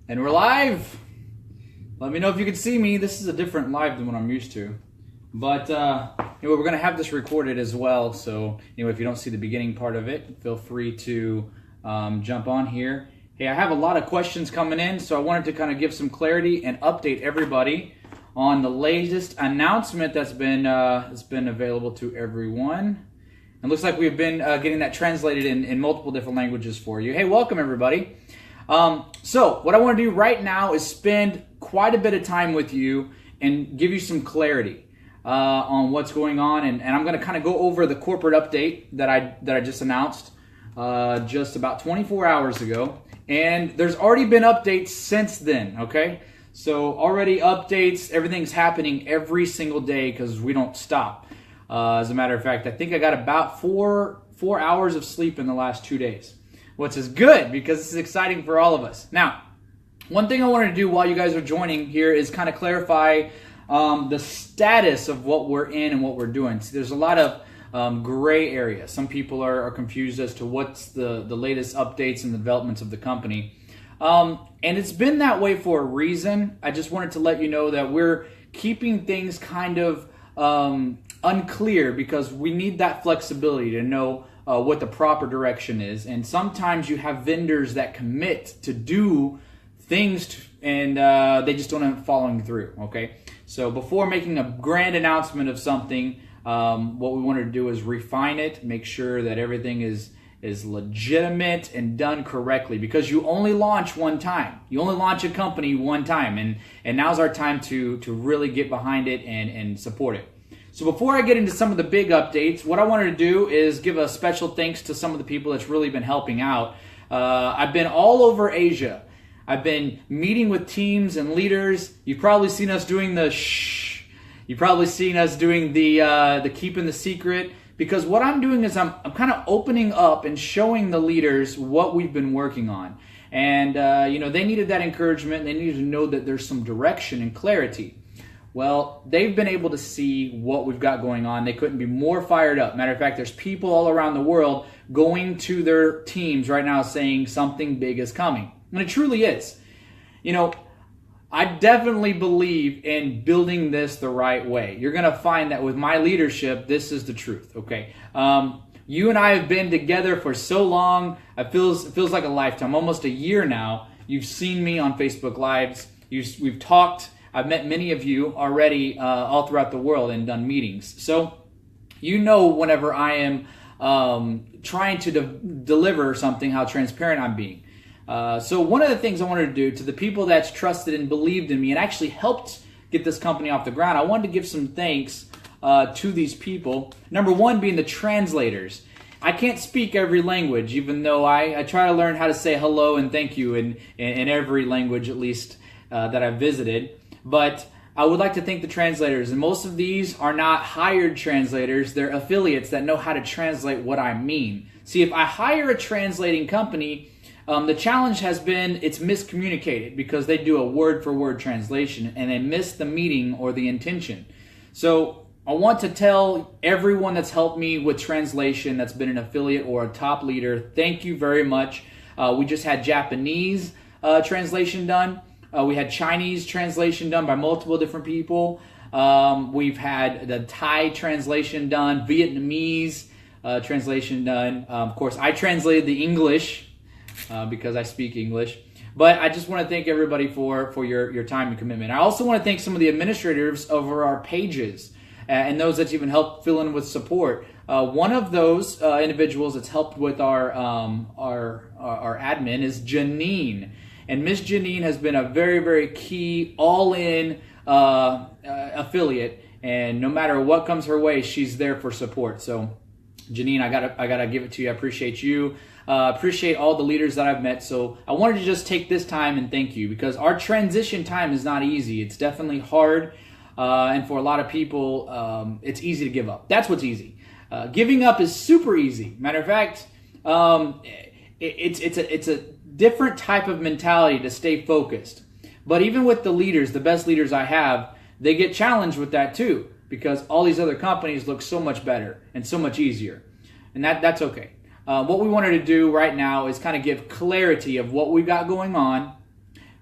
And we're live. Let me know if you can see me. This is a different live than what I'm used to. But anyway, we're going to have this recorded as well. So anyway, if you don't see the beginning part of it, feel free to jump on here. Hey, I have a lot of questions coming in, so I wanted to kind of give some clarity and update everybody on the latest announcement that's been available to everyone. And looks like we've been getting that translated in multiple different languages for you. Hey, welcome everybody. So what I want to do right now is spend quite a bit of time with you and give you some clarity on what's going on. And I'm going to kind of go over the corporate update that I just announced just about 24 hours ago. And there's already been updates since then, okay? So already updates, everything's happening every single day because we don't stop. As a matter of fact, I think I got about four hours of sleep in the last 2 days, which is good because this is exciting for all of us. Now, one thing I wanted to do while you guys are joining here is kind of clarify the status of what we're in and what we're doing. So there's a lot of gray area. Some people are confused as to what's the latest updates and developments of the company. And it's been that way for a reason. I just wanted to let you know that we're keeping things kind of unclear because we need that flexibility to know what the proper direction is. And sometimes you have vendors that commit to do things and they just don't end up following through, okay? So before making a grand announcement of something, what we want to do is refine it, make sure that everything is legitimate and done correctly, because you only launch one time. You only launch a company one time, and now's our time to really get behind it and support it. So before I get into some of the big updates, what I wanted to do is give a special thanks to some of the people that's really been helping out. I've been all over Asia. I've been meeting with teams and leaders. You've probably seen us doing the shh. You've probably seen us doing the keeping the secret. Because what I'm doing is I'm kind of opening up and showing the leaders what we've been working on. And, they needed that encouragement. They needed to know that there's some direction and clarity. Well, they've been able to see what we've got going on. They couldn't be more fired up. Matter of fact, there's people all around the world going to their teams right now saying something big is coming. And it truly is. I definitely believe in building this the right way. You're going to find that with my leadership, this is the truth, okay? You and I have been together for so long. It feels like a lifetime, almost a year now. You've seen me on Facebook Lives. We've talked. I've met many of you already all throughout the world and done meetings. So whenever I am trying to deliver something, how transparent I'm being. So one of the things I wanted to do to the people that's trusted and believed in me and actually helped get this company off the ground, I wanted to give some thanks to these people. Number one being the translators. I can't speak every language, even though I try to learn how to say hello and thank you in every language, at least that I've visited. But I would like to thank the translators. And most of these are not hired translators. They're affiliates that know how to translate what I mean. See, if I hire a translating company, the challenge has been it's miscommunicated because they do a word-for-word translation and they miss the meaning or the intention. So I want to tell everyone that's helped me with translation that's been an affiliate or a top leader, thank you very much. We just had Japanese translation done. We had Chinese translation done by multiple different people. We've had the Thai translation done, Vietnamese translation done. Of course, I translated the English because I speak English. But I just want to thank everybody for your time and commitment. I also want to thank some of the administrators over our pages and those that even helped fill in with support. One of those individuals that's helped with our admin is Janine. And Miss Janine has been a very, very key all-in affiliate. And no matter what comes her way, she's there for support. So Janine, I gotta give it to you. I appreciate you. Appreciate all the leaders that I've met. So I wanted to just take this time and thank you because our transition time is not easy. It's definitely hard. And for a lot of people, it's easy to give up. That's what's easy. Giving up is super easy. Matter of fact, it's a different type of mentality to stay focused. But even with the leaders, the best leaders I have, they get challenged with that too because all these other companies look so much better and so much easier. And that's okay. What we wanted to do right now is kind of give clarity of what we've got going on,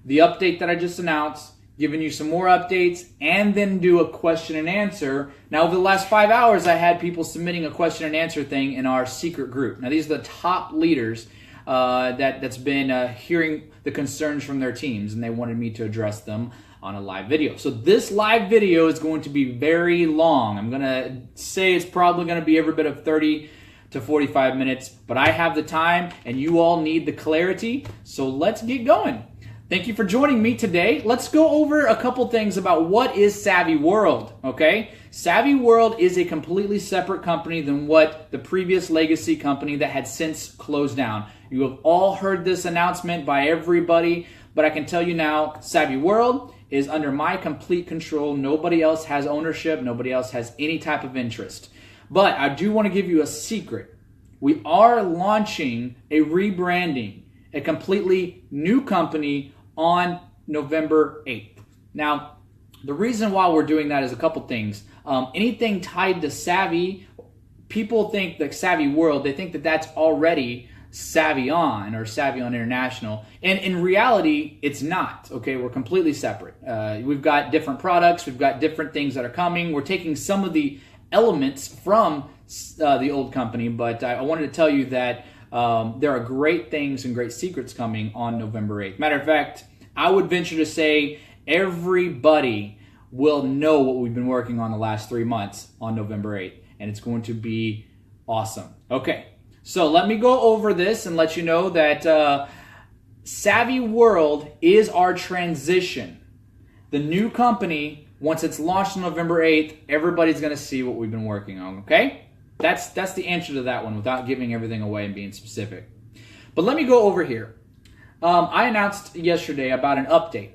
the update that I just announced, giving you some more updates, and then do a question and answer. Now, over the last 5 hours, I had people submitting a question and answer thing in our secret group. Now, these are the top leaders that's been hearing the concerns from their teams, and they wanted me to address them on a live video. So this live video is going to be very long. I'm going to say it's probably going to be every bit of 30 to 45 minutes, but I have the time, and you all need the clarity, so let's get going. Thank you for joining me today. Let's go over a couple things about what is Savvy World, okay? Savvy World is a completely separate company than what the previous legacy company that had since closed down. You have all heard this announcement by everybody, but I can tell you now, Savvy World is under my complete control. Nobody else has ownership. Nobody else has any type of interest. But I do want to give you a secret. We are launching a rebranding, a completely new company on November 8th. Now, the reason why we're doing that is a couple things. Anything tied to Savvy, people think that Savvy World, they think that that's already Savvion or Savvion International. And in reality, it's not, okay? We're completely separate. We've got different products. We've got different things that are coming. We're taking some of the elements from the old company, but I wanted to tell you that there are great things and great secrets coming on November 8th. Matter of fact, I would venture to say everybody will know what we've been working on the last 3 months on November 8th, and it's going to be awesome. Okay, so let me go over this and let you know that Savvy World is our transition. The new company, once it's launched on November 8th, everybody's going to see what we've been working on, okay? That's the answer to that one without giving everything away and being specific. But let me go over here. I announced yesterday about an update.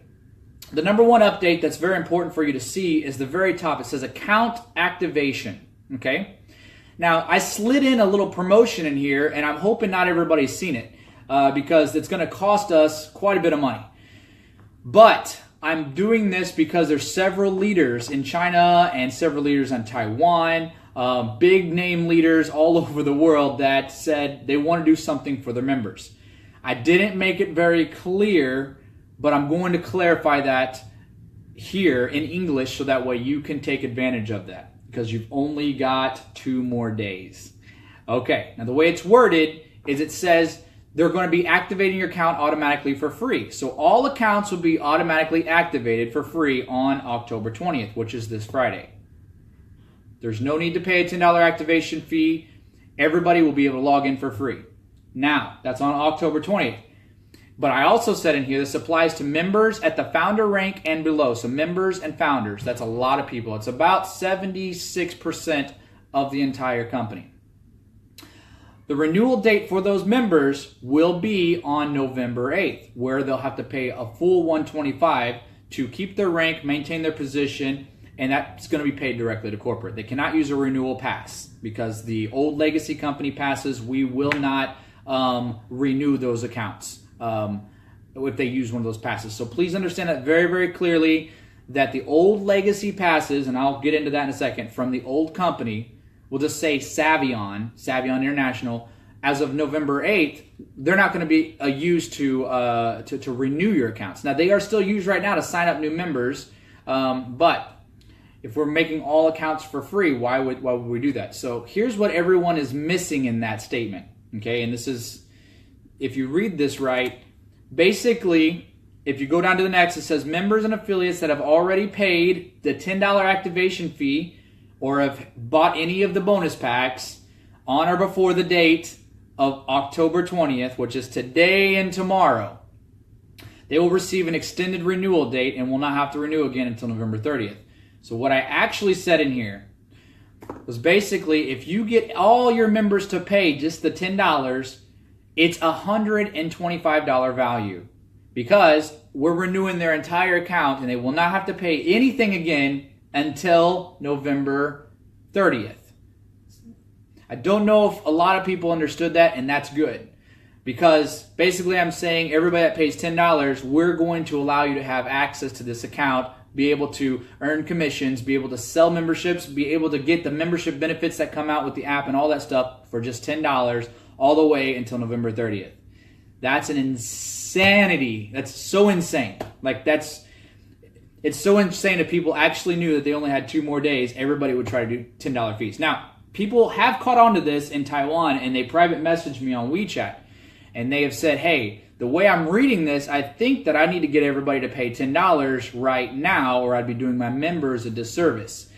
The number one update that's very important for you to see is the very top. It says account activation, okay? Now, I slid in a little promotion in here, and I'm hoping not everybody's seen it because it's going to cost us quite a bit of money. But I'm doing this because there's several leaders in China and several leaders in Taiwan, big name leaders all over the world that said they want to do something for their members. I didn't make it very clear, but I'm going to clarify that here in English so that way you can take advantage of that because you've only got 2 more days. Okay, now the way it's worded is it says they're going to be activating your account automatically for free. So all accounts will be automatically activated for free on October 20th, which is this Friday. There's no need to pay a $10 activation fee. Everybody will be able to log in for free. Now, that's on October 20th. But I also said in here, this applies to members at the founder rank and below. So members and founders, that's a lot of people. It's about 76% of the entire company. The renewal date for those members will be on November 8th, where they'll have to pay a full $125 to keep their rank, maintain their position, and that's going to be paid directly to corporate. They cannot use a renewal pass because the old legacy company passes, we will not renew those accounts if they use one of those passes. So please understand that very, very clearly that the old legacy passes, and I'll get into that in a second, from the old company, we'll just say Savvion International, as of November 8th, they're not going to be used to renew your accounts. Now, they are still used right now to sign up new members, but if we're making all accounts for free, why would we do that? So here's what everyone is missing in that statement, okay? And this is, if you read this right, basically, if you go down to the next, it says members and affiliates that have already paid the $10 activation fee or have bought any of the bonus packs on or before the date of October 20th, which is today and tomorrow, they will receive an extended renewal date and will not have to renew again until November 30th. So what I actually said in here was basically if you get all your members to pay just the $10, it's $125 value because we're renewing their entire account and they will not have to pay anything again until November 30th. I don't know if a lot of people understood that, and that's good. Because basically I'm saying everybody that pays $10, we're going to allow you to have access to this account, be able to earn commissions, be able to sell memberships, be able to get the membership benefits that come out with the app and all that stuff for just $10 all the way until November 30th. That's an insanity. That's so insane. Like it's so insane if people actually knew that they only had 2 more days, everybody would try to do $10 fees. Now, people have caught on to this in Taiwan, and they private messaged me on WeChat, and they have said, hey, the way I'm reading this, I think that I need to get everybody to pay $10 right now, or I'd be doing my members a disservice.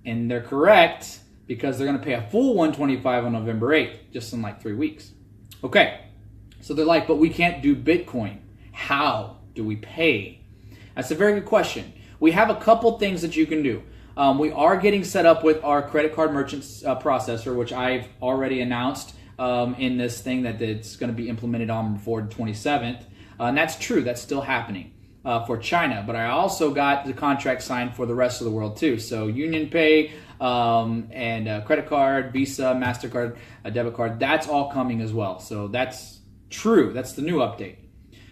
And they're correct, because they're going to pay a full $125 on November 8th, just in like 3 weeks. Okay, so they're like, but we can't do Bitcoin. How do we pay? That's a very good question. We have a couple things that you can do. We are getting set up with our credit card merchant processor, which I've already announced in this thing that it's going to be implemented on before the 27th. And that's true. That's still happening for China. But I also got the contract signed for the rest of the world too. So UnionPay and credit card, Visa, MasterCard, debit card, that's all coming as well. So that's true. That's the new update.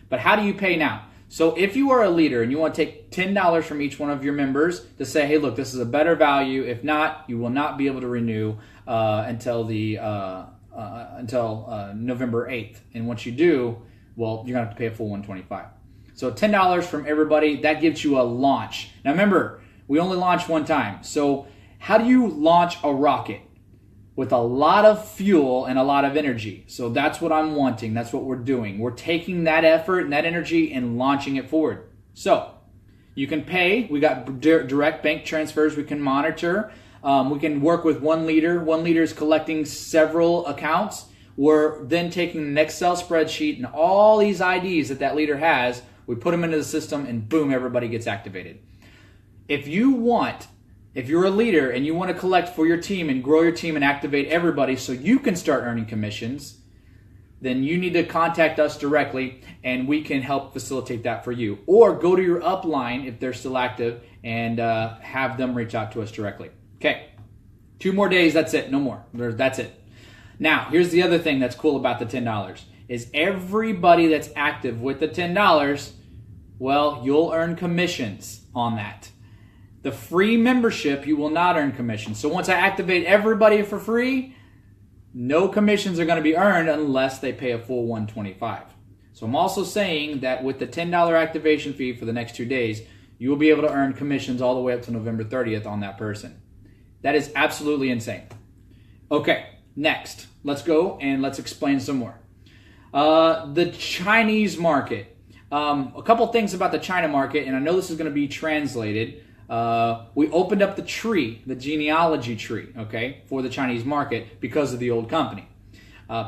But how do you pay now? So if you are a leader and you want to take $10 from each one of your members to say, hey, look, this is a better value. If not, you will not be able to renew until November 8th. And once you do, well, you're going to have to pay a full $125. So $10 from everybody, that gives you a launch. Now remember, we only launch one time. So how do you launch a rocket? With a lot of fuel and a lot of energy. So that's what I'm wanting. That's what we're doing. We're taking that effort and that energy and launching it forward. So you can pay. We got direct bank transfers we can monitor. We can work with one leader. One leader is collecting several accounts. We're then taking an Excel spreadsheet and all these IDs that leader has. We put them into the system and boom, everybody gets activated. If you're a leader and you want to collect for your team and grow your team and activate everybody so you can start earning commissions, then you need to contact us directly and we can help facilitate that for you. Or go to your upline if they're still active and have them reach out to us directly. Okay, 2 more days, that's it, no more. That's it. Now, here's the other thing that's cool about the $10 is everybody that's active with the $10, well, you'll earn commissions on that. The free membership, you will not earn commissions. So once I activate everybody for free, no commissions are going to be earned unless they pay a full $125. So I'm also saying that with the $10 activation fee for the next 2 days, you will be able to earn commissions all the way up to November 30th on that person. That is absolutely insane. Okay, next, let's go and let's explain some more. The Chinese market. A couple things about the China market, and I know this is going to be translated. We opened up the tree, the genealogy tree, okay, for the Chinese market because of the old company.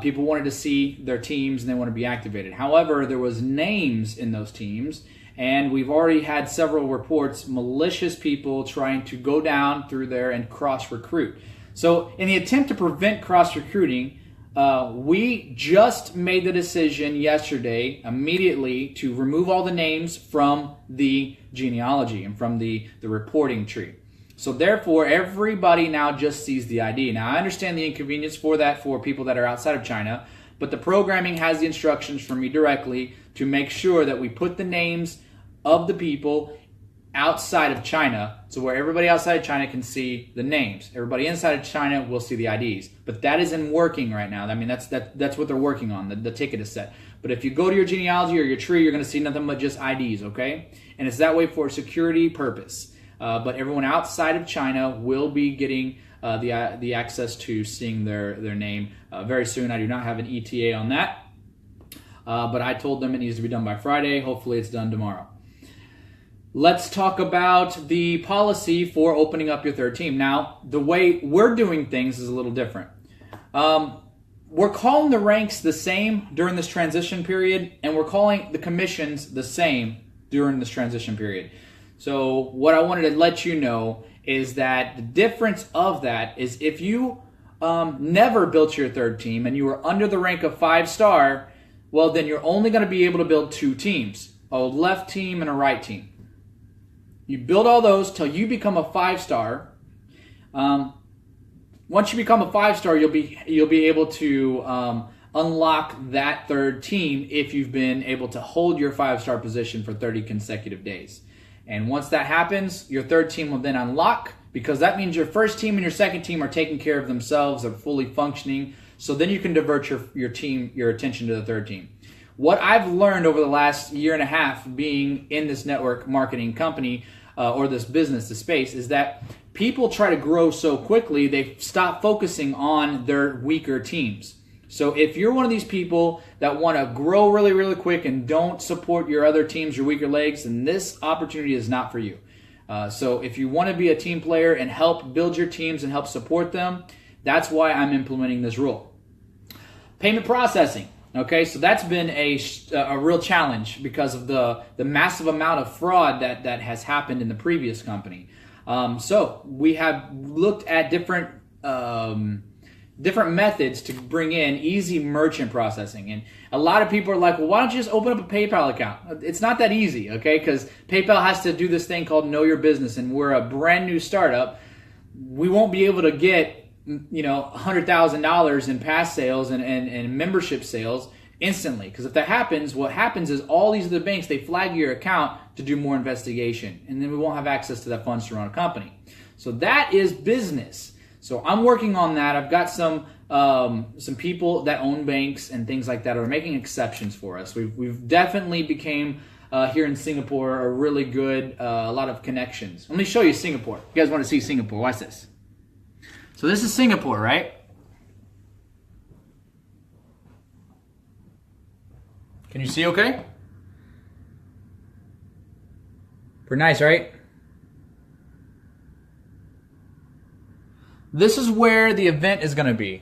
People wanted to see their teams and they want to be activated. However, there was names in those teams, and we've already had several reports, malicious people trying to go down through there and cross-recruit. So in the attempt to prevent cross-recruiting, we just made the decision yesterday immediately to remove all the names from the genealogy and from the reporting tree. So therefore, everybody now just sees the ID. Now, I understand the inconvenience for that for people that are outside of China, but the programming has the instructions from me directly to make sure that we put the names of the people outside of China, so where everybody outside of China can see the names. Everybody inside of China will see the IDs. But that isn't working right now. I mean, that's what they're working on. The ticket is set. But if you go to your genealogy or your tree, you're going to see nothing but just IDs, okay? And it's that way for security purpose. But everyone outside of China will be getting the access to seeing their name very soon. I do not have an ETA on that. But I told them it needs to be done by Friday. Hopefully it's done tomorrow. Let's talk about the policy for opening up your third team. Now, the way we're doing things is a little different. We're calling the ranks the same during this transition period, and we're calling the commissions the same during this transition period. So what I wanted to let you know is that the difference of that is if you never built your third team and you were under the rank of 5-star, well, then you're only going to be able to build 2 teams, a left team and a right team. You build all those till you become a 5-star. Once you become a 5-star, you'll be able to unlock that third team if you've been able to hold your 5-star position for 30 consecutive days. And once that happens, your third team will then unlock, because that means your first team and your second team are taking care of themselves, are fully functioning. So then you can divert your attention to the third team. what I've learned over the last year and a half being in this network marketing company or this business, the space, is that people try to grow so quickly, they stop focusing on their weaker teams. So if you're one of these people that want to grow really, really quick and don't support your other teams, your weaker legs, then this opportunity is not for you. So if you want to be a team player and help build your teams and help support them, that's why I'm implementing this rule. Payment processing. Okay, so that's been a real challenge because of the massive amount of fraud that has happened in the previous company. So we have looked at different methods to bring in easy merchant processing. And a lot of people are like, well, why don't you just open up a PayPal account? It's not that easy, okay? Because PayPal has to do this thing called Know Your Business, and we're a brand new startup. We won't be able to get $100,000 in pass sales and membership sales instantly. Because if that happens, what happens is all these other banks, they flag your account to do more investigation. And then we won't have access to that funds to run a company. So that is business. So I'm working on that. I've got some people that own banks and things like that are making exceptions for us. We've definitely became here in Singapore a really good, a lot of connections. Let me show you Singapore. You guys want to see Singapore? Watch this. So this is Singapore, right? Can you see okay? Pretty nice, right? This is where the event is going to be.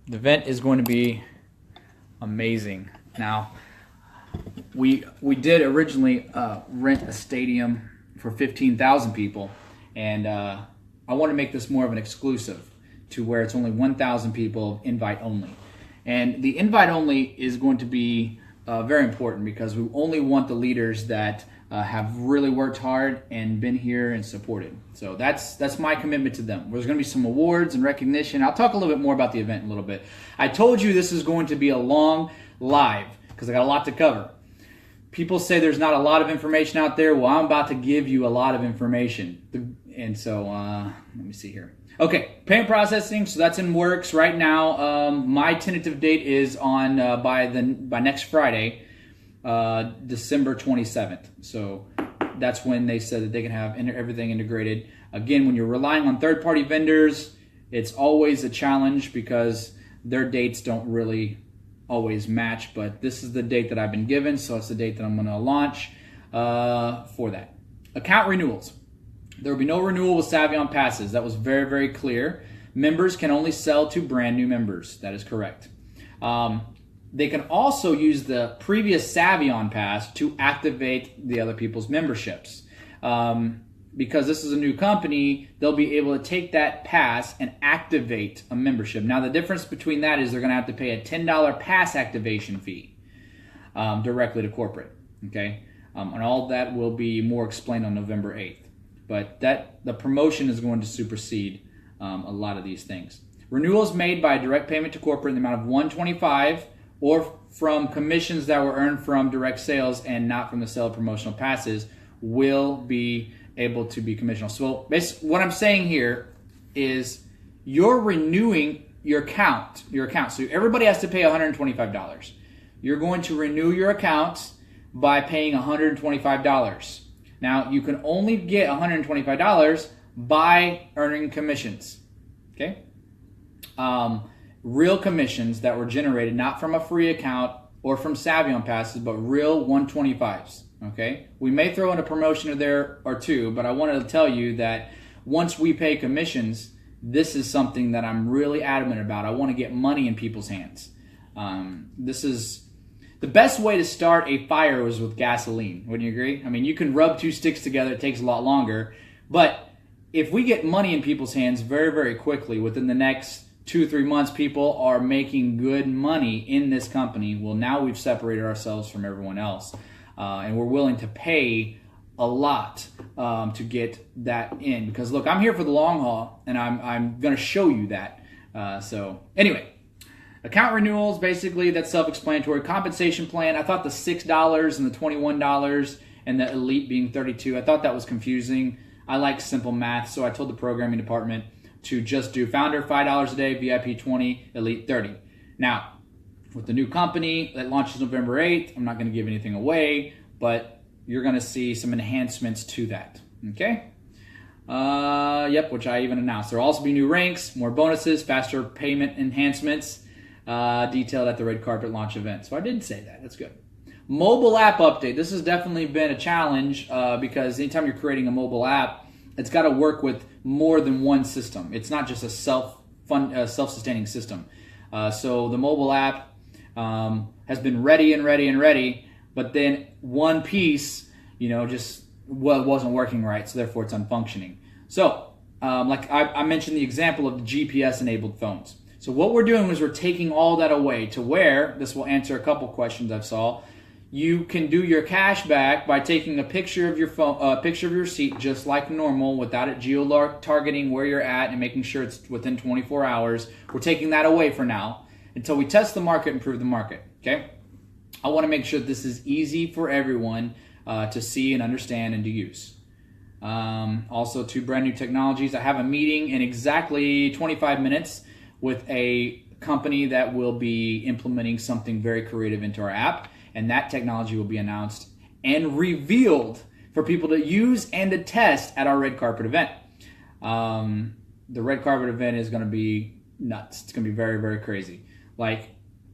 The event is going to be amazing. Now, we did originally rent a stadium for 15,000 people, and I want to make this more of an exclusive to where it's only 1,000 people, invite only. And the invite only is going to be very important because we only want the leaders that have really worked hard and been here and supported. So that's my commitment to them. There's going to be some awards and recognition. I'll talk a little bit more about the event in a little bit. I told you this is going to be a long live because I got a lot to cover. People say there's not a lot of information out there. Well, I'm about to give you a lot of information. And so, let me see here. Okay, payment processing, so that's in works right now. My tentative date is on by next Friday, December 27th. So that's when they said that they can have everything integrated. Again, when you're relying on third-party vendors, it's always a challenge because their dates don't really always match, but this is the date that I've been given, so it's the date that I'm going to launch for that. Account renewals. There will be no renewal with Savion passes. That was very, very clear. Members can only sell to brand new members. That is correct. They can also use the previous Savion pass to activate the other people's memberships. Because this is a new company, they'll be able to take that pass and activate a membership. Now, the difference between that is they're going to have to pay a $10 pass activation fee directly to corporate. Okay, and all that will be more explained on November 8th. But the promotion is going to supersede a lot of these things. Renewals made by direct payment to corporate in the amount of $125 or from commissions that were earned from direct sales and not from the sale of promotional passes will be able to be commissional. So basically what I'm saying here is you're renewing your account. So everybody has to pay $125. You're going to renew your account by paying $125. Now, you can only get $125 by earning commissions, okay? Real commissions that were generated not from a free account or from Savion passes, but real 125s, okay? We may throw in a promotion there or two, but I wanted to tell you that once we pay commissions, this is something that I'm really adamant about. I want to get money in people's hands. This is... The best way to start a fire was with gasoline. Wouldn't you agree? I mean, you can rub two sticks together. It takes a lot longer. But if we get money in people's hands very, very quickly, within the next 2-3 months, people are making good money in this company. Well, now we've separated ourselves from everyone else. And we're willing to pay a lot to get that in. Because, look, I'm here for the long haul, and I'm going to show you that. So, anyway. Account renewals, basically, that's self-explanatory. Compensation plan, I thought the $6 and the $21 and the elite being $32, I thought that was confusing. I like simple math, so I told the programming department to just do founder $5 a day, VIP $20, elite $30. Now, with the new company that launches November 8th. I'm not going to give anything away, but you're going to see some enhancements to that. Okay? Yep, which I even announced. There will also be new ranks, more bonuses, faster payment enhancements, detailed at the red carpet launch event. So I did say that. That's good. Mobile app update. This has definitely been a challenge because anytime you're creating a mobile app, it's got to work with more than one system. It's not just a self-sustaining system. So the mobile app has been ready, but then one piece, just wasn't working right, so therefore it's unfunctioning. So, like I mentioned the example of the GPS-enabled phones. So what we're doing is we're taking all that away to where, this will answer a couple questions I've saw, you can do your cash back by taking a picture of your phone, a picture of your receipt just like normal without it geo-targeting where you're at and making sure it's within 24 hours. We're taking that away for now until we test the market and prove the market, okay? I want to make sure this is easy for everyone to see and understand and to use. Also, 2 brand new technologies. I have a meeting in exactly 25 minutes with a company that will be implementing something very creative into our app, and that technology will be announced and revealed for people to use and to test at our red carpet event. The red carpet event is going to be nuts. It's going to be very, very crazy. Like,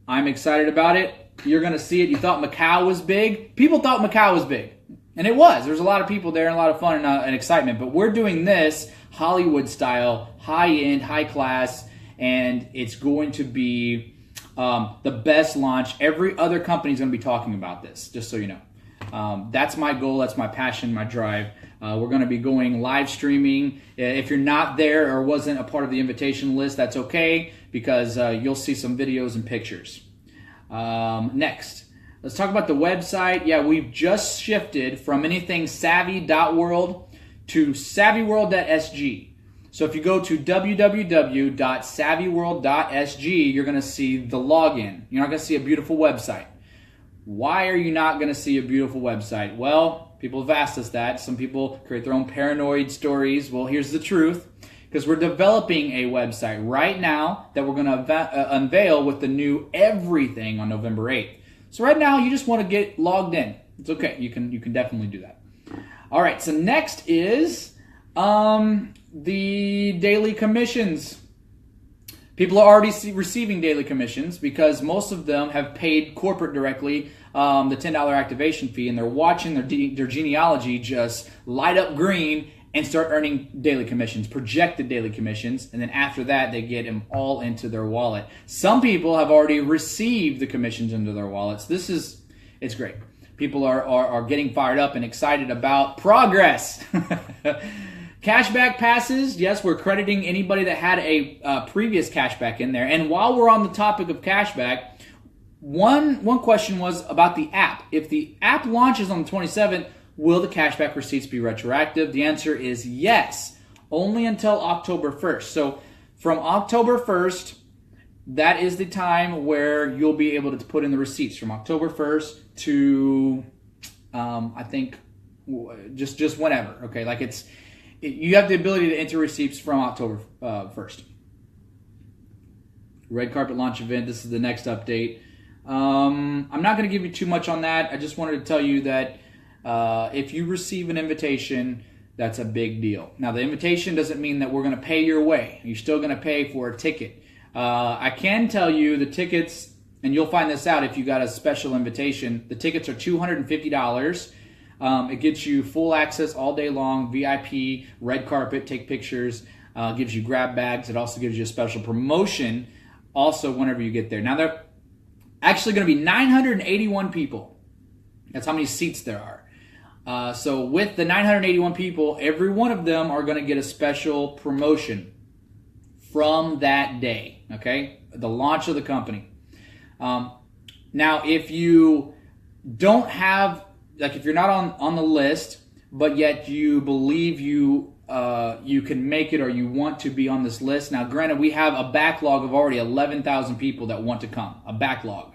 I'm excited about it. You're going to see it. You thought Macau was big? People thought Macau was big. And it was. There's a lot of people there and a lot of fun and excitement. But we're doing this Hollywood style, high-end, high-class, and it's going to be the best launch. Every other company is going to be talking about this, just so you know. That's my goal. That's my passion, my drive. We're going to be going live streaming. If you're not there or wasn't a part of the invitation list, that's okay, because you'll see some videos and pictures. Next, let's talk about the website. Yeah, we've just shifted from anything savvy.world to savvyworld.sg. So if you go to www.savvyworld.sg, you're going to see the login. You're not going to see a beautiful website. Why are you not going to see a beautiful website? Well, people have asked us that. Some people create their own paranoid stories. Well, here's the truth. Because we're developing a website right now that we're going to unveil with the new everything on November 8th. So right now, you just want to get logged in. It's okay. You can definitely do that. All right. So next is the daily commissions. People are already receiving daily commissions because most of them have paid corporate directly the $10 activation fee, and they're watching their genealogy just light up green and start earning daily commissions, projected daily commissions, and then after that, they get them all into their wallet. Some people have already received the commissions into their wallets. It's great. People are getting fired up and excited about progress. Cashback passes, yes, we're crediting anybody that had a previous cashback in there. And while we're on the topic of cashback, one question was about the app. If the app launches on the 27th, will the cashback receipts be retroactive? The answer is yes, only until October 1st. So from October 1st, that is the time where you'll be able to put in the receipts from October 1st to, I think, just whenever. Okay, like you have the ability to enter receipts from October 1st. Red carpet launch event. This is the next update. I'm not going to give you too much on that. I just wanted to tell you that if you receive an invitation, that's a big deal. Now, the invitation doesn't mean that we're going to pay your way. You're still going to pay for a ticket. I can tell you the tickets, and you'll find this out if you got a special invitation. The tickets are $250. It gets you full access all day long, VIP, red carpet, take pictures, gives you grab bags. It also gives you a special promotion also whenever you get there. Now, there are actually going to be 981 people. That's how many seats there are. So with the 981 people, every one of them are going to get a special promotion from that day, okay? The launch of the company. Now, if you don't have, like if you're not on the list, but yet you believe you can make it or you want to be on this list. Now, granted, we have a backlog of already 11,000 people that want to come, a backlog.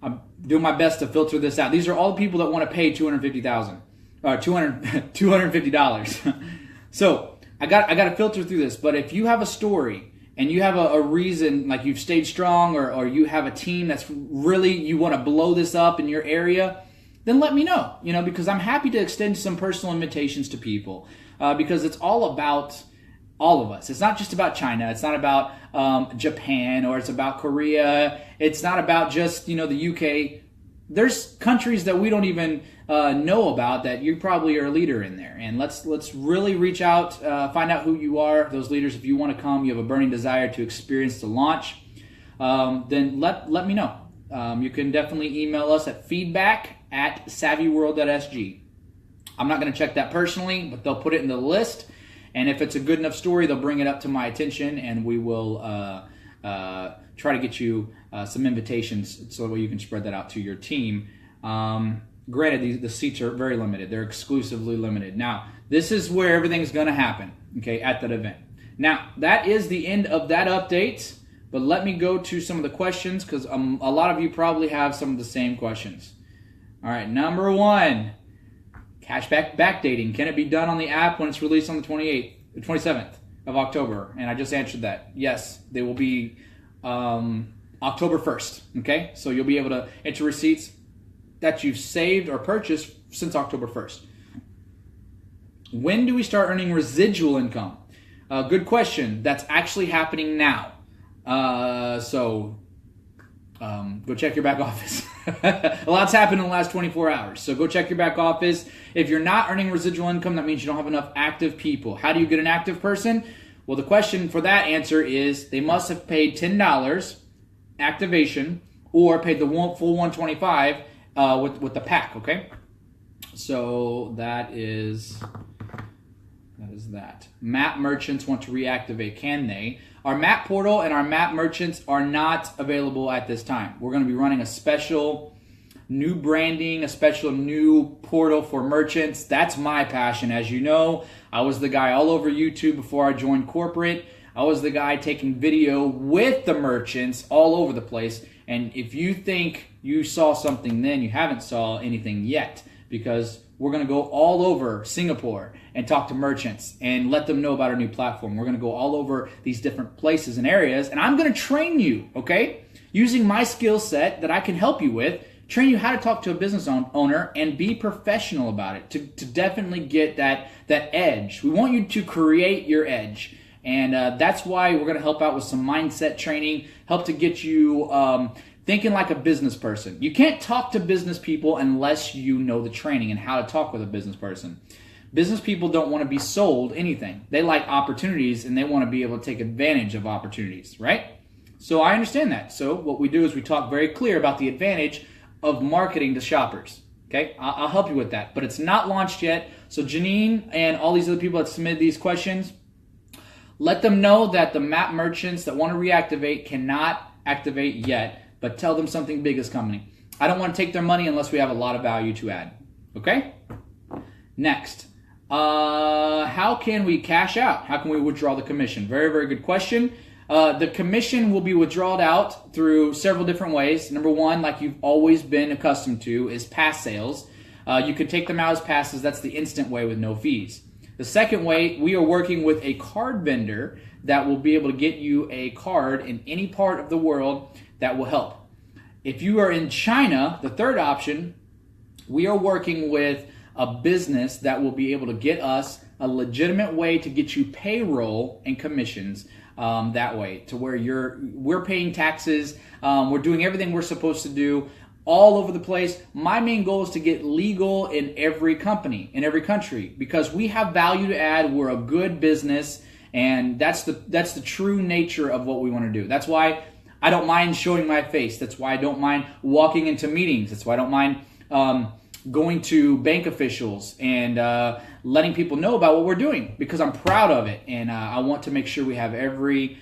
I'm doing my best to filter this out. These are all the people that want to pay $250. So I got to filter through this. But if you have a story and you have a reason, like you've stayed strong, or you have a team that's really, you want to blow this up in your area, then let me know, because I'm happy to extend some personal invitations to people, because it's all about all of us. It's not just about China. It's not about Japan, or it's about Korea. It's not about just, the UK. There's countries that we don't even know about that you probably are a leader in there. And let's really reach out, find out who you are, those leaders. If you want to come, you have a burning desire to experience the launch, then let me know. You can definitely email us at feedback@savvyworld.sg. I'm not going to check that personally, but they'll put it in the list. And if it's a good enough story, they'll bring it up to my attention, and we will try to get you some invitations so that you can spread that out to your team. Granted, the seats are very limited. They're exclusively limited. Now, this is where everything's going to happen, okay, at that event. Now, that is the end of that update, but let me go to some of the questions, because a lot of you probably have some of the same questions. All right, number one. Cashback backdating. Can it be done on the app when it's released on the 27th of October? And I just answered that. Yes, they will be October 1st. Okay? So you'll be able to enter receipts that you've saved or purchased since October 1st. When do we start earning residual income? Good question. That's actually happening now. Go check your back office. A lot's happened in the last 24 hours. So go check your back office. If you're not earning residual income, that means you don't have enough active people. How do you get an active person? Well, the question for that answer is they must have paid $10 activation or paid the full $125 with the pack, okay? So that is that. Map merchants want to reactivate. Can they? Our map portal and our map merchants are not available at this time. We're going to be running a special new branding, a special new portal for merchants. That's my passion. As you know, I was the guy all over YouTube before I joined corporate. I was the guy taking video with the merchants all over the place. And if you think you saw something then, you haven't saw anything yet, because we're going to go all over Singapore and talk to merchants and let them know about our new platform. We're going to go all over these different places and areas, and I'm going to train you, okay, using my skill set that I can help you with, train you how to talk to a business owner and be professional about it to definitely get that edge. We want you to create your edge, and that's why we're going to help out with some mindset training, help to get you thinking like a business person. You can't talk to business people unless you know the training and how to talk with a business person. Business people don't want to be sold anything. They like opportunities, and they want to be able to take advantage of opportunities, right? So I understand that. So what we do is we talk very clear about the advantage of marketing to shoppers. Okay, I'll help you with that. But it's not launched yet. So Janine and all these other people that submitted these questions, let them know that the map merchants that want to reactivate cannot activate yet, but tell them something big is coming. I don't want to take their money unless we have a lot of value to add. Okay? Next. How can we cash out? How can we withdraw the commission? Very, very good question. The commission will be withdrawn out through several different ways. Number one, like you've always been accustomed to, is pass sales. You can take them out as passes. That's the instant way with no fees. The second way, we are working with a card vendor that will be able to get you a card in any part of the world that will help. If you are in China, the third option, we are working with a business that will be able to get us a legitimate way to get you payroll and commissions that way, to where we're paying taxes, we're doing everything we're supposed to do all over the place. My main goal is to get legal in every company, in every country, because we have value to add. We're a good business, and that's the true nature of what we want to do. That's why I don't mind showing my face. That's why I don't mind walking into meetings. That's why I don't mind going to bank officials and letting people know about what we're doing, because I'm proud of it, and I want to make sure we have every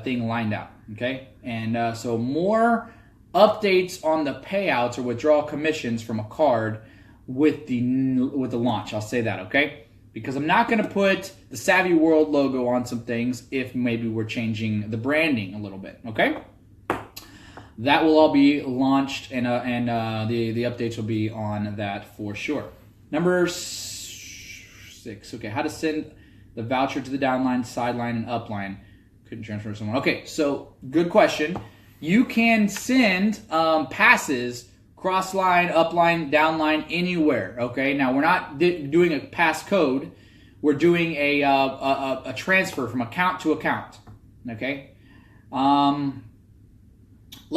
thing lined out. Okay, and so more updates on the payouts or withdrawal commissions from a card with the launch. I'll say that, okay? Because I'm not going to put the Savvy World logo on some things if maybe we're changing the branding a little bit, okay? That will all be launched, and the updates will be on that for sure. Number 6, okay, how to send the voucher to the downline, sideline, and upline. Couldn't transfer to someone. Okay, so good question. You can send passes cross line, up line, down line, anywhere. Okay, now we're not doing a pass code. We're doing a transfer from account to account. Okay, let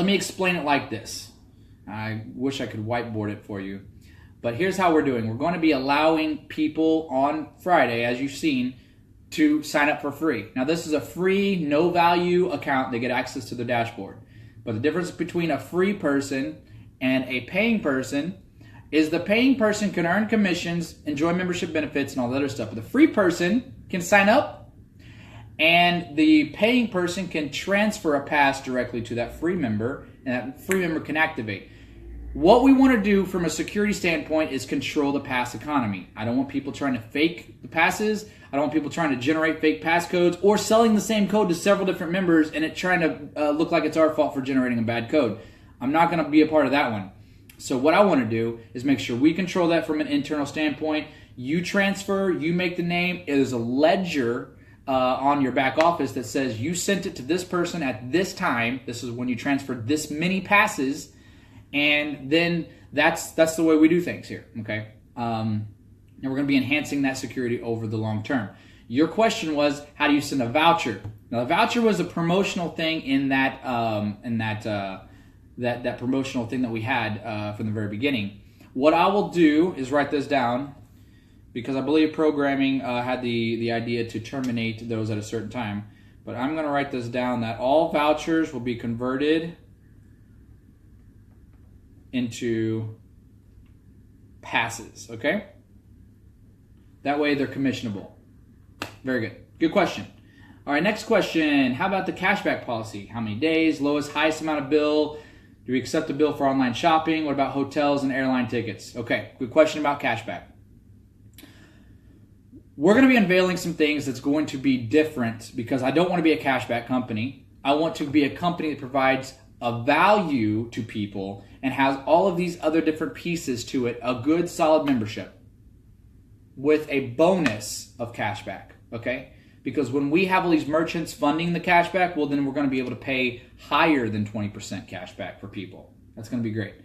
me explain it like this. I wish I could whiteboard it for you, but here's how we're doing. We're going to be allowing people on Friday, as you've seen, to sign up for free. Now, this is a free, no value account. They get access to the dashboard. But the difference between a free person and a paying person is the paying person can earn commissions, enjoy membership benefits, and all that other stuff. But the free person can sign up, and the paying person can transfer a pass directly to that free member, and that free member can activate. What we want to do from a security standpoint is control the pass economy. I don't want people trying to fake the passes. I don't want people trying to generate fake passcodes or selling the same code to several different members and it trying to look like it's our fault for generating a bad code. I'm not going to be a part of that one. So what I want to do is make sure we control that from an internal standpoint. You transfer, you make the name. It is a ledger on your back office that says you sent it to this person at this time. This is when you transferred this many passes. And then that's the way we do things here, okay? And we're going to be enhancing that security over the long term. Your question was, how do you send a voucher? Now, the voucher was a promotional thing in that that promotional thing that we had from the very beginning. What I will do is write this down because I believe programming had the idea to terminate those at a certain time. But I'm going to write this down that all vouchers will be converted into passes, okay? That way they're commissionable. Very good. Good question. All right, next question. How about the cashback policy? How many days? Lowest, highest amount of bill? Do we accept a bill for online shopping? What about hotels and airline tickets? Okay, good question about cashback. We're going to be unveiling some things that's going to be different because I don't want to be a cashback company. I want to be a company that provides a value to people and has all of these other different pieces to it, a good solid membership with a bonus of cashback, okay? Because when we have all these merchants funding the cashback, well, then we're going to be able to pay higher than 20% cashback for people. That's going to be great.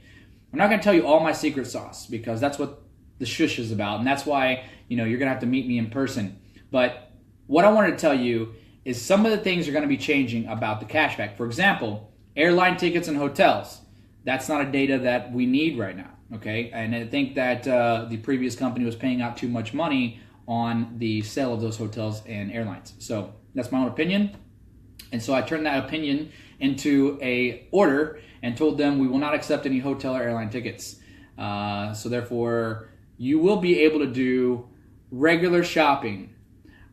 I'm not going to tell you all my secret sauce because that's what the shush is about, and that's why you're going to have to meet me in person. But what I wanted to tell you is some of the things are going to be changing about the cashback. For example, airline tickets and hotels. That's not a data that we need right now, okay? And I think that the previous company was paying out too much money on the sale of those hotels and airlines. So that's my own opinion. And so I turned that opinion into a order and told them we will not accept any hotel or airline tickets. So therefore, you will be able to do regular shopping.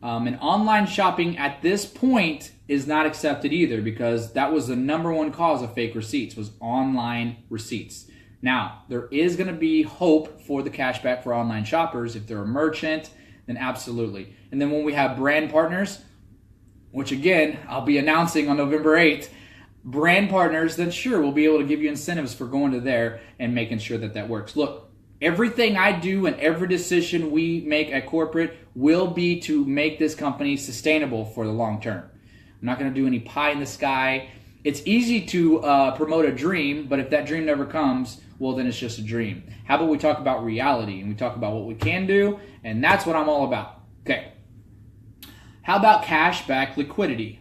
And online shopping at this point is not accepted either because that was the number one cause of fake receipts was online receipts. Now, there is going to be hope for the cashback for online shoppers. If they're a merchant, then absolutely. And then when we have brand partners, which again, I'll be announcing on November 8th, brand partners, then sure, we'll be able to give you incentives for going to there and making sure that that works. Look, everything I do and every decision we make at corporate will be to make this company sustainable for the long term. I'm not going to do any pie in the sky. It's easy to promote a dream, but if that dream never comes, well, then it's just a dream. How about we talk about reality and we talk about what we can do, and that's what I'm all about. Okay. How about cashback liquidity?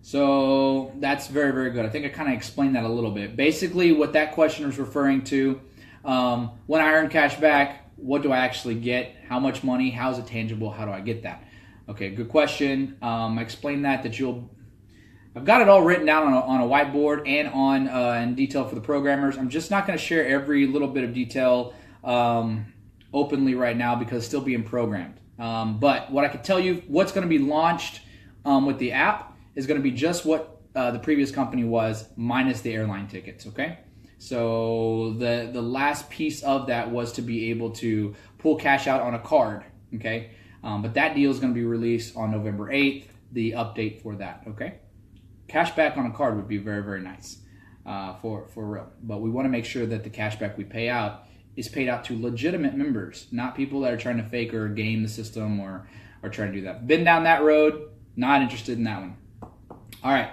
So that's very, very good. I think I kind of explained that a little bit. Basically, what that question is referring to, when I earn cash back, what do I actually get? How much money? How is it tangible? How do I get that? Okay, good question. I explained that I've got it all written down on a whiteboard and on in detail for the programmers. I'm just not going to share every little bit of detail openly right now because it's still being programmed. But what I can tell you, what's going to be launched with the app is going to be just what the previous company was minus the airline tickets, okay? So the last piece of that was to be able to pull cash out on a card, okay? But that deal is going to be released on November 8th, the update for that, okay? Cash back on a card would be very, very nice for real. But we want to make sure that the cash back we pay out is paid out to legitimate members, not people that are trying to fake or game the system or trying to do that. Been down that road, not interested in that one. All right.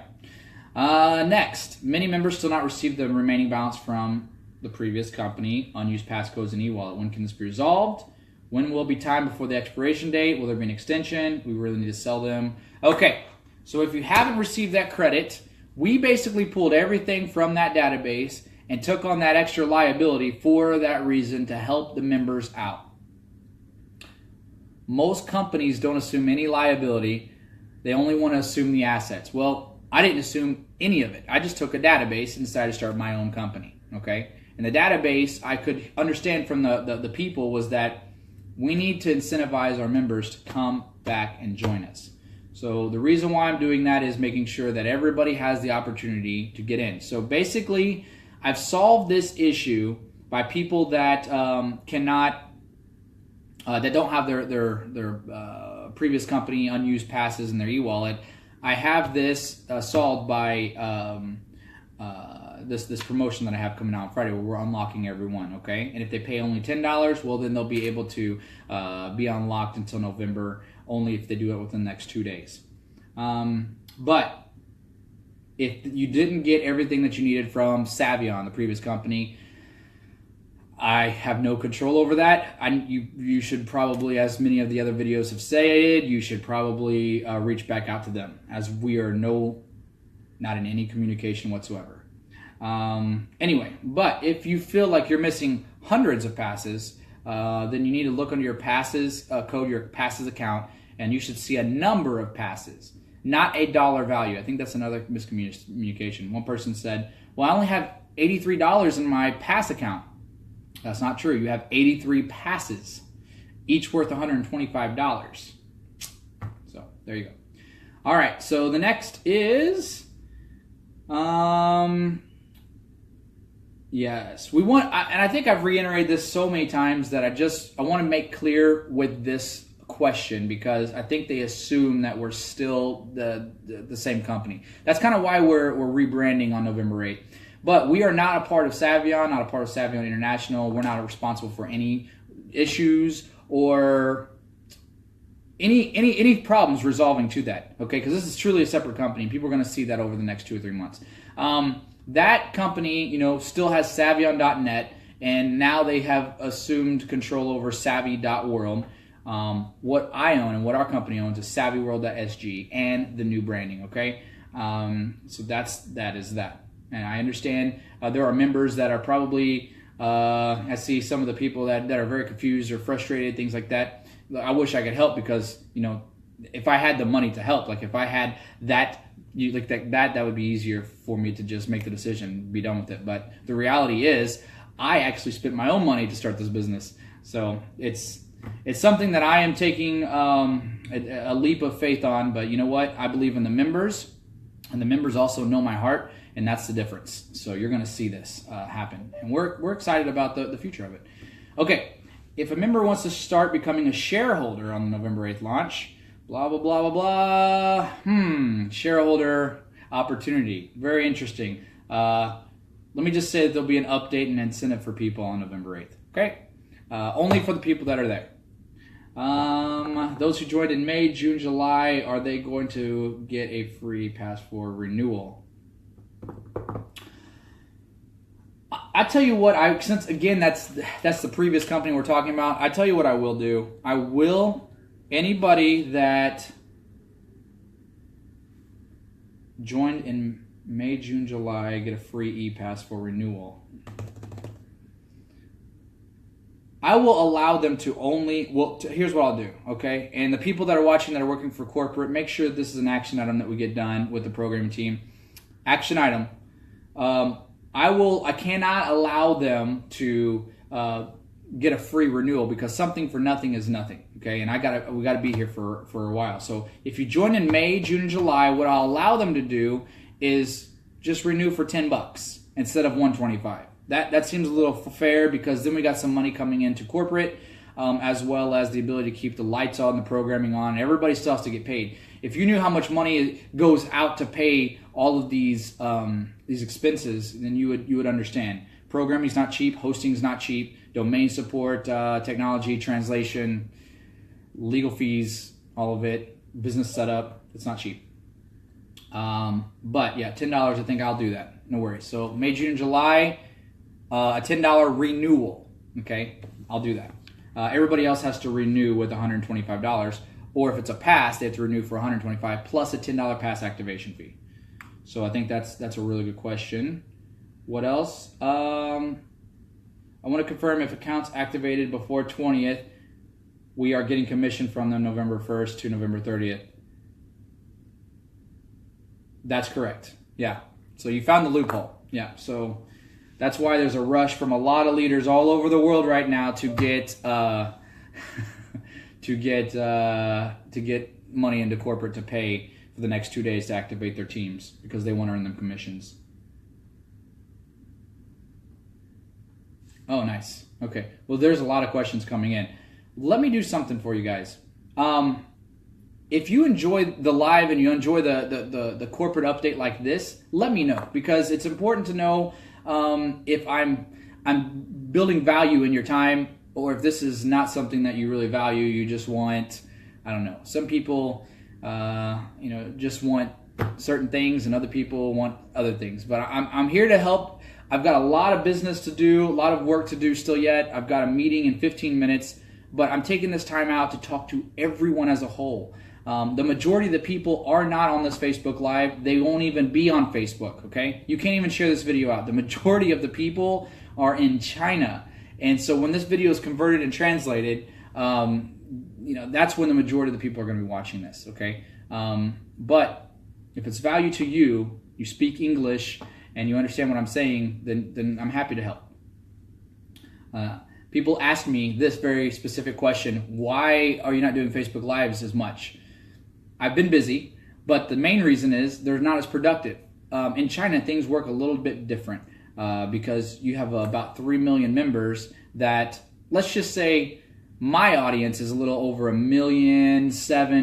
Next, many members still not received the remaining balance from the previous company, unused passcodes and e-wallet. When can this be resolved? When will be time before the expiration date? Will there be an extension? We really need to sell them. Okay, so if you haven't received that credit, we basically pulled everything from that database and took on that extra liability for that reason to help the members out. Most companies don't assume any liability. They only want to assume the assets. Well, I didn't assume any of it. I just took a database and decided to start my own company, okay? And the database, I could understand from the people was that we need to incentivize our members to come back and join us. So the reason why I'm doing that is making sure that everybody has the opportunity to get in. So basically, I've solved this issue by people that cannot, that don't have their previous company unused passes in their e-wallet. I have this solved by this promotion that I have coming out on Friday where we're unlocking everyone, okay? And if they pay only $10, well, then they'll be able to be unlocked until November, only if they do it within the next 2 days. But if you didn't get everything that you needed from Savion, the previous company, I have no control over that. You should probably, as many of the other videos have said, you should probably reach back out to them, as we are not in any communication whatsoever. Anyway, but if you feel like you're missing hundreds of passes, then you need to look under your passes code, your passes account, and you should see a number of passes, not a dollar value. I think that's another miscommunication. One person said, well, I only have $83 in my pass account. That's not true. You have 83 passes, each worth $125. So there you go. All right, so the next is, yes, we want, and I think I've reiterated this so many times that I want to make clear with this question, because I think they assume that we're still the same company. That's kind of why we're rebranding on November 8th. But we are not a part of Savion, not a part of Savion International. We're not responsible for any issues or any problems resolving to that, okay? Because this is truly a separate company. People are going to see that over the next 2 or 3 months. That company, still has Savion.net, and now they have assumed control over Savvy.world. What I own and what our company owns is SavvyWorld.sg and the new branding, okay? So that is that. And I understand there are members that are probably, I see some of the people that are very confused or frustrated, things like that. I wish I could help because, if I had the money to help, like if I had that, that would be easier for me to just make the decision, be done with it. But the reality is I actually spent my own money to start this business. So it's something that I am taking a leap of faith on. But you know what? I believe in the members, and the members also know my heart. And that's the difference. So you're going to see this happen. And we're excited about the future of it. Okay, if a member wants to start becoming a shareholder on the November 8th launch, blah, blah, blah, blah, blah. Shareholder opportunity. Very interesting. Let me just say that there'll be an update and incentive for people on November 8th. Okay? Only for the people that are there. Those who joined in May, June, July, are they going to get a free pass for renewal? I tell you what, since again that's the previous company we're talking about, I tell you what I will do. I will, anybody that joined in May, June, July, get a free e-pass for renewal. I will allow them to only, here's what I'll do, okay? And the people that are watching that are working for corporate, make sure this is an action item that we get done with the programming team. Action item. I cannot allow them to get a free renewal because something for nothing is nothing. Okay, and we gotta be here for a while. So if you join in May, June, and July, what I'll allow them to do is just renew for $10 instead of $125. That seems a little fair because then we got some money coming into corporate, as well as the ability to keep the lights on, the programming on, and everybody still has to get paid. If you knew how much money goes out to pay all of these expenses, then you would understand. Programming's not cheap, hosting's not cheap, domain support, technology, translation, legal fees, all of it, business setup, it's not cheap. But yeah, $10, I think I'll do that. No worries. So May, June, and July, a $10 renewal. Okay, I'll do that. Everybody else has to renew with $125, or if it's a pass, they have to renew for $125 plus a $10 pass activation fee. So I think that's a really good question. What else? I want to confirm if accounts activated before 20th, we are getting commission from them November 1st to November 30th. That's correct. Yeah. So you found the loophole. Yeah. So that's why there's a rush from a lot of leaders all over the world right now to get to get money into corporate to pay for the next 2 days to activate their teams because they want to earn them commissions. Oh, nice. Okay. Well, there's a lot of questions coming in. Let me do something for you guys. If you enjoy the live and you enjoy the corporate update like this, let me know, because it's important to know if I'm building value in your time, or if this is not something that you really value. You just want, I don't know. Some people, just want certain things, and other people want other things. But I'm here to help. I've got a lot of business to do, a lot of work to do still yet. I've got a meeting in 15 minutes, but I'm taking this time out to talk to everyone as a whole. The majority of the people are not on this Facebook Live. They won't even be on Facebook, okay? You can't even share this video out. The majority of the people are in China. And so when this video is converted and translated, that's when the majority of the people are going to be watching this, okay? But if it's value to you, you speak English, and you understand what I'm saying, then I'm happy to help. People ask me this very specific question: why are you not doing Facebook Lives as much? I've been busy, but the main reason is they're not as productive. In China, things work a little bit different because you have about 3 million members that, let's just say, my audience is a little over 1,700,000,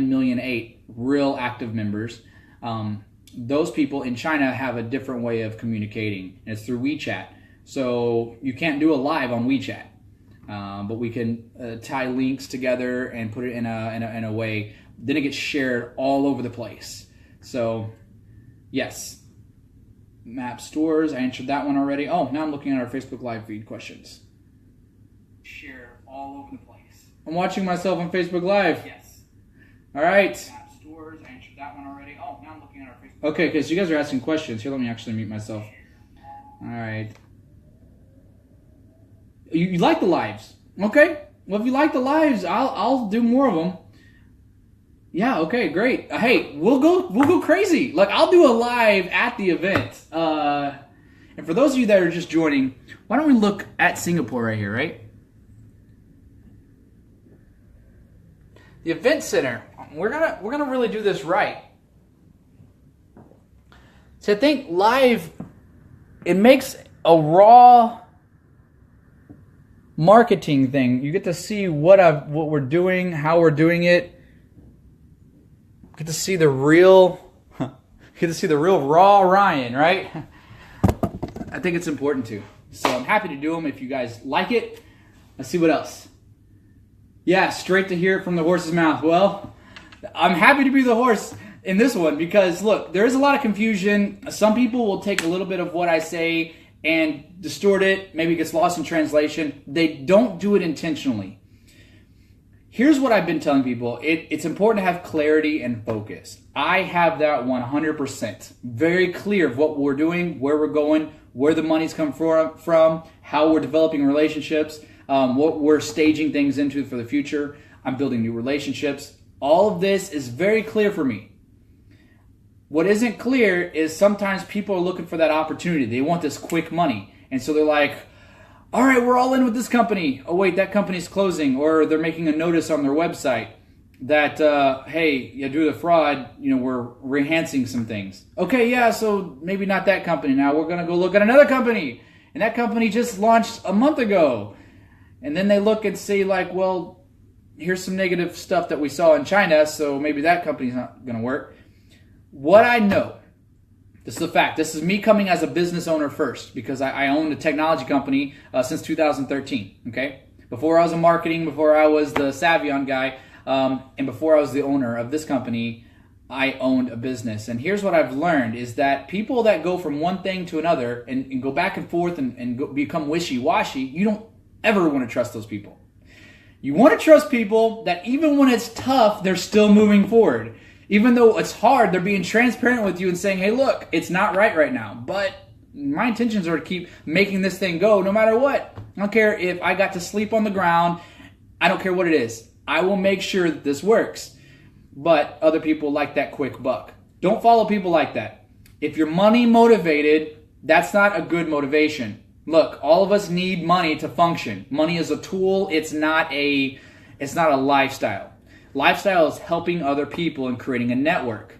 1,800,000 real active members. Those people in China have a different way of communicating, and it's through WeChat. So you can't do a live on WeChat, but we can tie links together and put it in a way. Then it gets shared all over the place. So yes, map stores. I answered that one already. Oh, now I'm looking at our Facebook Live feed questions. Share all over the place. I'm watching myself on Facebook Live. Yes. All right. Map stores. I answered that one already. Oh, now I'm looking at our Facebook. Okay, because you guys are asking questions. Here, let me actually mute myself. All right. You like the lives? Okay. Well, if you like the lives, I'll do more of them. Yeah. Okay. Great. Hey, we'll go crazy. Like, I'll do a live at the event. And for those of you that are just joining, why don't we look at Singapore right here, right? The event center. We're gonna really do this right. So I think live, it makes a raw marketing thing. You get to see what we're doing, how we're doing it. Get to see the real raw Ryan, right? I think it's important to. So I'm happy to do them if you guys like it. Let's see what else. Yeah, straight to hear it from the horse's mouth. Well, I'm happy to be the horse in this one because, look, there is a lot of confusion. Some people will take a little bit of what I say and distort it. Maybe it gets lost in translation. They don't do it intentionally. Here's what I've been telling people. It's important to have clarity and focus. I have that 100%. Very clear of what we're doing, where we're going, where the money's come from, how we're developing relationships, what we're staging things into for the future. I'm building new relationships. All of this is very clear for me. What isn't clear is sometimes people are looking for that opportunity. They want this quick money. And so they're like, all right, we're all in with this company. Oh, wait, that company's closing. Or they're making a notice on their website that, hey, due to the fraud, we're enhancing some things. Okay, yeah, so maybe not that company. Now we're going to go look at another company. And that company just launched a month ago. And then they look and see, like, well, here's some negative stuff that we saw in China, so maybe that company's not going to work. What I know, this is a fact. This is me coming as a business owner first, because I owned a technology company since 2013, okay? Before I was in marketing, before I was the Savion guy, and before I was the owner of this company, I owned a business. And here's what I've learned is that people that go from one thing to another and go back and forth and become wishy-washy, you don't ever want to trust those people. You want to trust people that even when it's tough, they're still moving forward. Even though it's hard, they're being transparent with you and saying, hey, look, it's not right now. But my intentions are to keep making this thing go no matter what. I don't care if I got to sleep on the ground. I don't care what it is. I will make sure that this works. But other people like that quick buck. Don't follow people like that. If you're money motivated, that's not a good motivation. Look, all of us need money to function. Money is a tool. It's not a lifestyle. Lifestyle is helping other people and creating a network.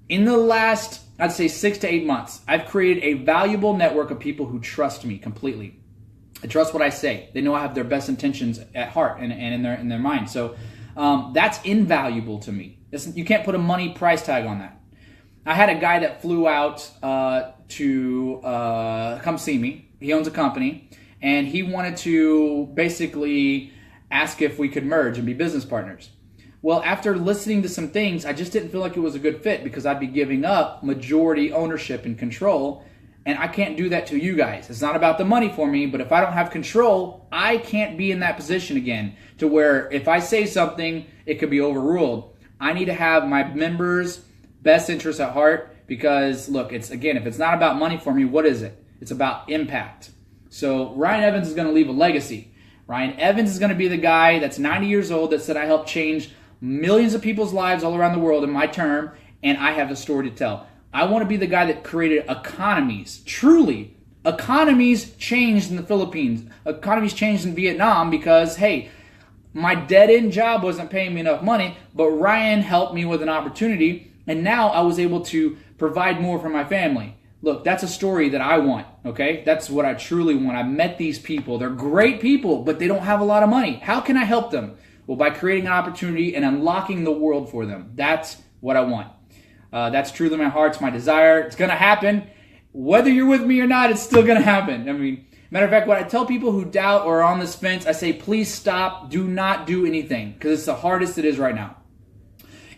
In the last, I'd say 6 to 8 months, I've created a valuable network of people who trust me completely. They trust what I say. They know I have their best intentions at heart and in their mind. So that's invaluable to me. You can't put a money price tag on that. I had a guy that flew out to come see me. He owns a company, and he wanted to basically ask if we could merge and be business partners. Well, after listening to some things, I just didn't feel like it was a good fit because I'd be giving up majority ownership and control, and I can't do that to you guys. It's not about the money for me, but if I don't have control, I can't be in that position again to where if I say something, it could be overruled. I need to have my members' best interests at heart because, look, if it's not about money for me, what is it? It's about impact. So Ryan Evans is going to leave a legacy. Ryan Evans is going to be the guy that's 90 years old that said I helped change millions of people's lives all around the world in my term, and I have a story to tell. I want to be the guy that created economies. Truly, economies changed in the Philippines. Economies changed in Vietnam because, hey, my dead-end job wasn't paying me enough money, but Ryan helped me with an opportunity, and now I was able to provide more for my family. Look, that's a story that I want, okay? That's what I truly want. I met these people. They're great people, but they don't have a lot of money. How can I help them? Well, by creating an opportunity and unlocking the world for them. That's what I want. That's truly my heart. It's my desire. It's going to happen. Whether you're with me or not, it's still going to happen. I mean, matter of fact, what I tell people who doubt or are on this fence, I say, please stop. Do not do anything because it's the hardest it is right now.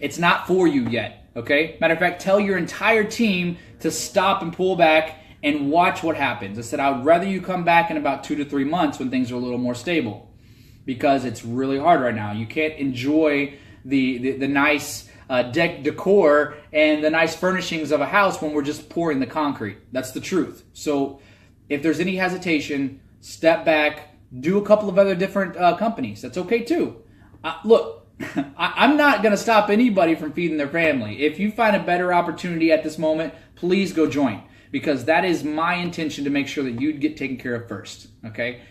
It's not for you yet, okay? Matter of fact, tell your entire team to stop and pull back and watch what happens. I said, I would rather you come back in about 2 to 3 months when things are a little more stable because it's really hard right now. You can't enjoy the nice decor and the nice furnishings of a house when we're just pouring the concrete. That's the truth. So if there's any hesitation, step back, do a couple of other different companies. That's okay too. Look, I'm not going to stop anybody from feeding their family. If you find a better opportunity at this moment, please go join because that is my intention to make sure that you get taken care of first, okay?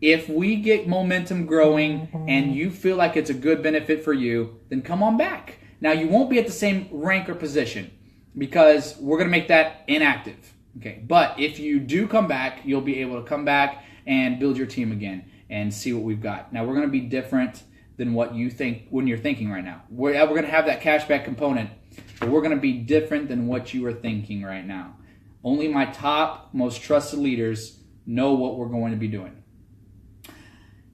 If we get momentum growing and you feel like it's a good benefit for you, then come on back. Now, you won't be at the same rank or position because we're going to make that inactive, okay? But if you do come back, you'll be able to come back and build your team again and see what we've got. Now, we're going to be different than what you think when you're thinking right now. We're going to have that cashback component, but we're going to be different than what you are thinking right now. Only my top, most trusted leaders know what we're going to be doing.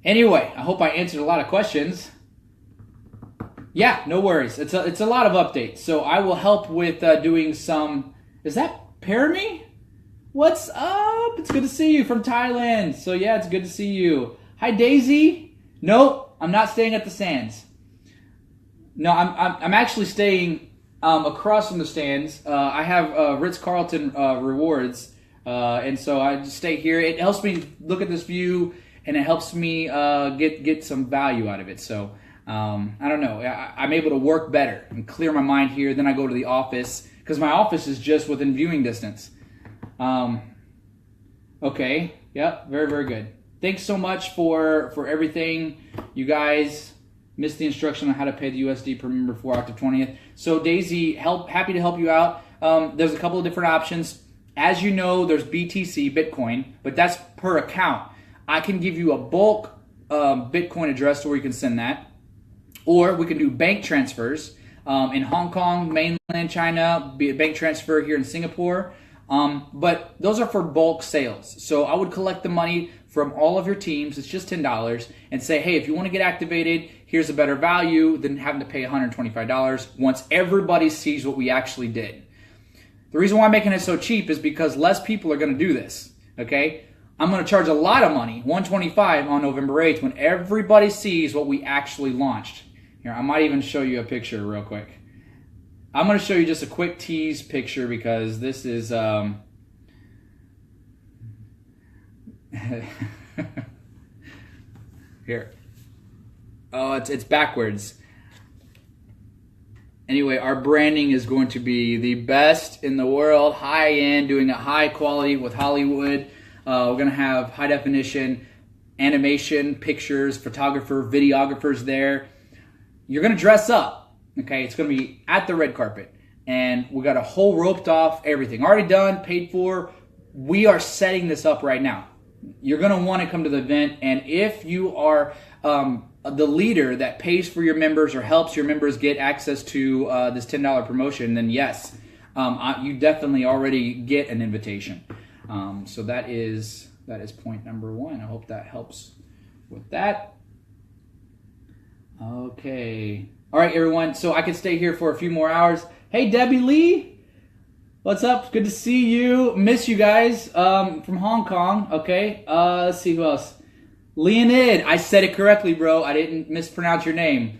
Anyway, I hope I answered a lot of questions. Yeah, no worries. It's a lot of updates. So I will help with doing some. Is that Parami? What's up? It's good to see you from Thailand. So yeah, it's good to see you. Hi, Daisy. Nope. I'm not staying at the Sands. No, I'm actually staying across from the stands. I have Ritz-Carlton rewards, and so I just stay here. It helps me look at this view, and it helps me get some value out of it. So I don't know. I'm able to work better and clear my mind here. Then I go to the office because my office is just within viewing distance. Okay. Yep. Very, very good. Thanks so much for everything. You guys missed the instruction on how to pay the USD per member before October 20th. So Daisy, happy to help you out. There's a couple of different options. As you know, there's BTC, Bitcoin, but that's per account. I can give you a bulk Bitcoin address where you can send that. Or we can do bank transfers in Hong Kong, mainland China, be a bank transfer here in Singapore. But those are for bulk sales. So I would collect the money from all of your teams. It's just $10 and say, hey, if you want to get activated, here's a better value than having to pay $125 once everybody sees what we actually did. The reason why I'm making it so cheap is because less people are going to do this, okay? I'm going to charge a lot of money, $125 on November 8th, when everybody sees what we actually launched. Here, I might even show you a picture real quick. I'm going to show you just a quick tease picture because this is... Here. Oh, it's backwards. Anyway, our branding is going to be the best in the world, high end, doing it high quality with Hollywood. We're going to have high definition animation, pictures, photographer, videographers there. You're going to dress up, okay? It's going to be at the red carpet. And we got a whole roped off everything. Already done, paid for. We are setting this up right now. You're going to want to come to the event. And if you are the leader that pays for your members or helps your members get access to this $10 promotion, then yes, you definitely already get an invitation. So that is point number one. I hope that helps with that. Okay. All right, everyone. So I could stay here for a few more hours. Hey, Debbie Lee. What's up? Good to see you. Miss you guys from Hong Kong. Okay. Let's see who else. Leonid. I said it correctly, bro. I didn't mispronounce your name.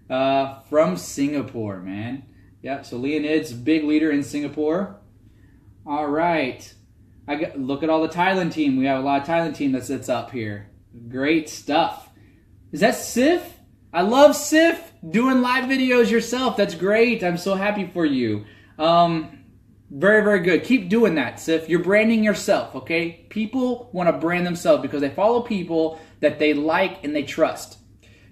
From Singapore, man. Yeah, so Leonid's a big leader in Singapore. All right. Look at all the Thailand team. We have a lot of Thailand team that's up here. Great stuff. Is that Sif? I love Sif. Doing live videos yourself. That's great. I'm so happy for you. Very, very good. Keep doing that, Sif. You're branding yourself, okay? People want to brand themselves because they follow people that they like and they trust.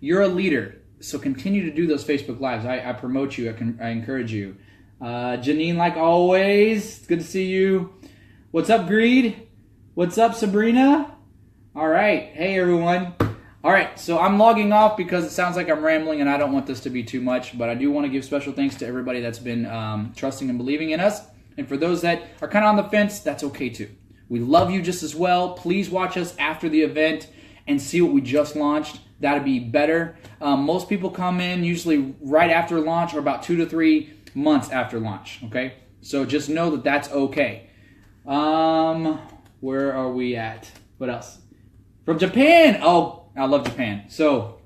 You're a leader, so continue to do those Facebook Lives. I promote you. I encourage you. Janine, like always, it's good to see you. What's up, Greed? What's up, Sabrina? All right. Hey, everyone. All right, so I'm logging off because it sounds like I'm rambling and I don't want this to be too much, but I do want to give special thanks to everybody that's been trusting and believing in us. And for those that are kind of on the fence, that's okay too. We love you just as well. Please watch us after the event and see what we just launched. That'd be better. Most people come in usually right after launch or about 2 to 3 months after launch, okay? So just know that that's okay. Where are we at? What else? From Japan! Oh, I love Japan. So,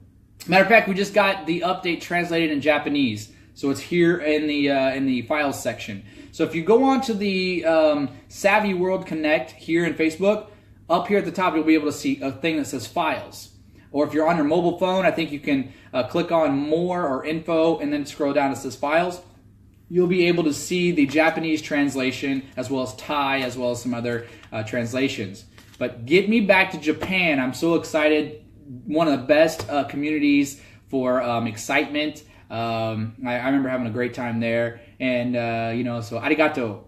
matter of fact, we just got the update translated in Japanese. So it's here in the files section. So if you go on to the Savvy World Connect here in Facebook, up here at the top you'll be able to see a thing that says files. Or if you're on your mobile phone, I think you can click on more or info and then scroll down. It says files. You'll be able to see the Japanese translation as well as Thai as well as some other translations. But get me back to Japan. I'm so excited. One of the best communities for excitement. I remember having a great time there. And, so arigato.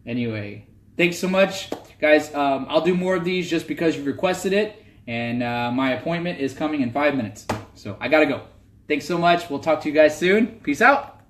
Anyway, thanks so much. Guys, I'll do more of these just because you requested it. And my appointment is coming in 5 minutes. So I got to go. Thanks so much. We'll talk to you guys soon. Peace out.